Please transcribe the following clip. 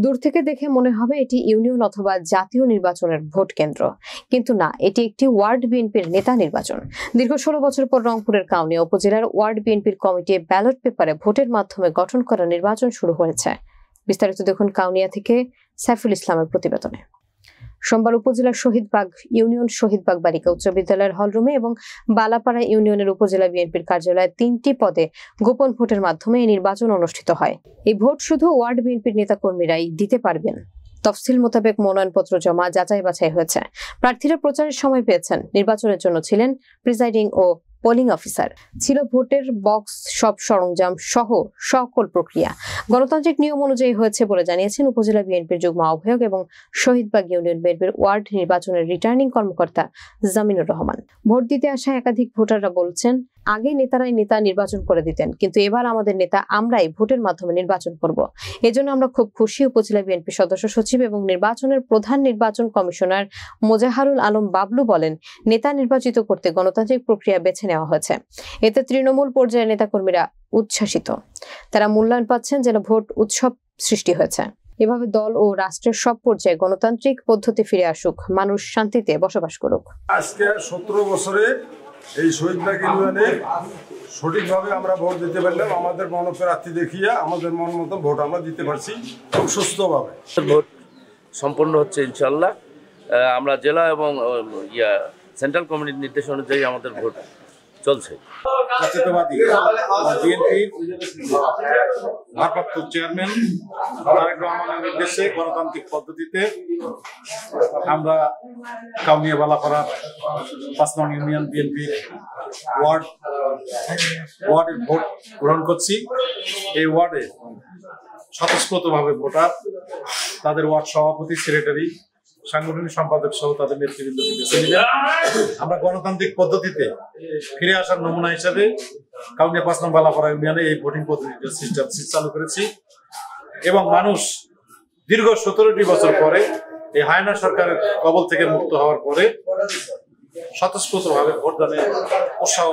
দূর থেকে দেখে মনে হবে এটি ইউনিয়ন অথবা জাতীয় নির্বাচনের ভোট কেন্দ্র, কিন্তু না, এটি একটি ওয়ার্ড বিএনপির নেতা নির্বাচন। দীর্ঘ 16 বছর পর রংপুরের কাউনিয়া উপজেলার ওয়ার্ড বিএনপির কমিটি ব্যালট পেপারে ভোটের মাধ্যমে গঠন করা নির্বাচন শুরু হয়েছে। বিস্তারিত দেখুন কাউনিয়া থেকে সাইফুল ইসলামের প্রতিবেদনে। সোমবার উপজেলার শহীদবাগ ইউনিয়ন শহীদবাগ বালিকা উচ্চ বিদ্যালয়ের হলরুমে এবং বালাপাড়া ইউনিয়নের উপজেলা বিএনপির কার্যালয়ে 3টি পদে গোপন ভোটের মাধ্যমে এই নির্বাচন অনুষ্ঠিত হয়। এই ভোট শুধু ওয়ার্ড বিএনপির নেতাকর্মীরাই দিতে পারবেন। তফসিল মোতাবেক মনোনয়নপত্র জমা, যাচাই বাছাই হয়েছে। প্রার্থীরা প্রচারের সময় পেয়েছেন। নির্বাচনের জন্য ছিলেন প্রিজাইডিং ও পোলিং অফিসার, ছিল ভোটের বক্স, সব সরঞ্জাম সহ সকল প্রক্রিয়া গণতান্ত্রিক নিয়ম অনুযায়ী হয়েছে বলে জানিয়েছেন উপজেলা বিএনপির যুগ্ম আহ্বায়ক এবং শহীদবাগ ইউনিয়ন বিএনপির ওয়ার্ড নির্বাচনের রিটার্নিং কর্মকর্তা জামিনুর রহমান। ভোট দিতে আসা একাধিক ভোটাররা বলছেন, আগে নেতারাই নেতা নির্বাচন করে দিতেন, কিন্তু এবার আমাদের নেতা আমরাই ভোটের মাধ্যমে নির্বাচন করব। এজন্য আমরা খুব খুশি। উপজেলা বিএনপি সদস্য সচিব এবং নির্বাচনের প্রধান নির্বাচন কমিশনার মোজাহারুল আলম বাবলু বলেন, নেতা নির্বাচিত করতে গণতান্ত্রিক প্রক্রিয়া বেছে নেওয়া হয়েছে। এতে তৃণমূল পর্যায়ের নেতাকর্মীরা উচ্ছ্বাসিত। তারা মূল্যায়ন পাচ্ছেন যেন ভোট উৎসব সৃষ্টি হয়েছে। এভাবে দল ও রাষ্ট্রের সব পর্যায়ে গণতান্ত্রিক পদ্ধতি ফিরে আসুক, মানুষ শান্তিতে বসবাস করুক। আজকে 17 বছরে এই শহীদবাগ ইউনিয়নে সঠিকভাবে আমরা ভোট দিতে পারলাম। আমাদের মনোপ্রার্থী দেখিয়া আমাদের মন মতো ভোট আমরা দিতে পারছি খুব সুস্থভাবে। ভোট সম্পন্ন হচ্ছে ইনশাল্লাহ। আমরা জেলা এবং সেন্ট্রাল কমিটির নির্দেশ অনুযায়ী আমাদের ভোট চলছে। জাতীয়তাবাদী বিএনপির ভারপ্রাপ্ত চেয়ারম্যান তারেক রহমানের নির্দেশে গণতান্ত্রিক পদ্ধতিতে আমরা কাউনিয়া বালাপাড়া 5 নং ইউনিয়ন বিএনপির ওয়ার্ডের ভোট গ্রহণ করছি। এই ওয়ার্ডে স্বতঃস্ফূর্তভাবে ভোটার, তাদের ওয়ার্ড সভাপতি, সেক্রেটারি, সাংগঠনিক সম্পাদক সহ তাদের নেতৃবৃন্দকে বেছে নিলেন। আমরা গণতান্ত্রিক পদ্ধতিতে ফিরে আসার নমুনা হিসাবে কাউনিয়া 5 নং বালাপাড়া ইউনিয়নে এই ভোটিং পদ্ধতির সিস্টেম চালু করেছি এবং মানুষ দীর্ঘ 17টি বছর পরে এই হায়না সরকারের কবল থেকে মুক্ত হওয়ার পরে স্বতঃস্ফূর্তভাবে ভোটদানের উৎসাহ